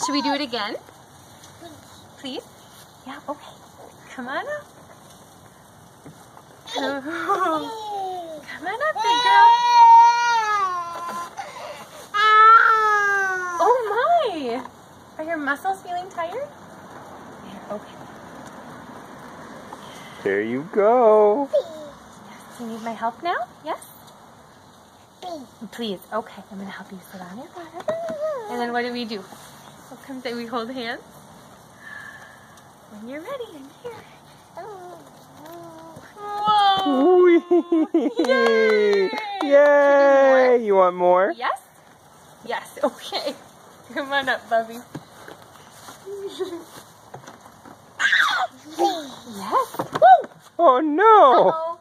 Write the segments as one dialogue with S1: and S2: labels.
S1: Should we do it again? Please? Yeah, okay. Come on up. Come on up, big girl. Oh my! Are your muscles feeling tired? Yeah, okay.
S2: There you go.
S1: Yes. Do you need my help now? Yes? Please. Okay, I'm going to help you sit on your bottom. And then what do? What comes in? We hold hands. When you're ready, I'm here. Whoa!
S2: Yay! Yay! You want more?
S1: Yes? Yes, okay. Come on up, Bubby. Yes. Woo!
S2: Oh no!
S1: Uh-oh.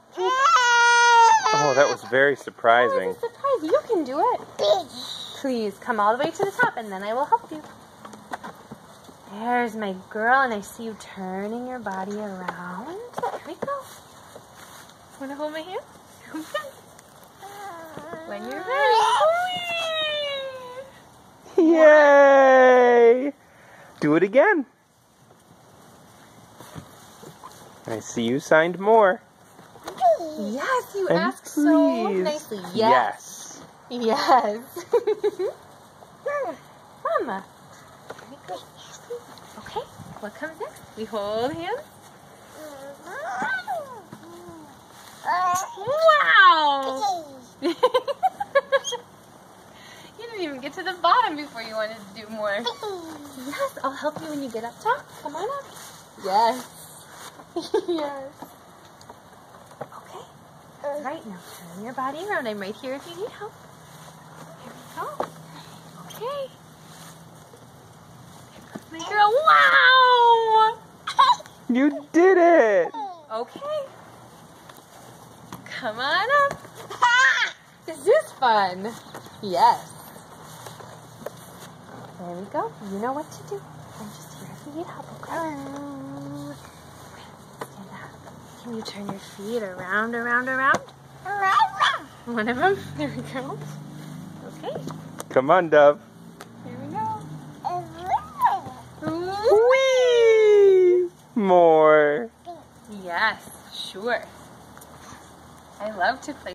S2: Oh, that was very surprising.
S1: Oh, it's a surprise. You can do it. Please come all the way to the top and then I will help you. There's my girl, and I see you turning your body around. Here we go. Want to hold my hand? Okay. When you're ready.
S2: Yay! Do it again. I see you signed more.
S1: Yes, you
S2: And
S1: asked so nicely. Yes. Yes. Mama. Okay, what comes next? We hold hands. Wow! You didn't even get to the bottom before you wanted to do more. Yes, I'll help you when you get up top. Come on up. Yes. Yes. Okay. All right, now turn your body around. I'm right here if you need help. Here we go. Okay. My girl, wow!
S2: You did it!
S1: Okay. Come on up. This is fun. Yes. There we go. You know what to do. I'm just here if you need help, okay? Stand up. Can you turn your feet around, around, around? One of them. There we go. Okay.
S2: Come on, Dove.
S1: Here we go.
S2: Whee! More.
S1: Yes, sure. I love to play.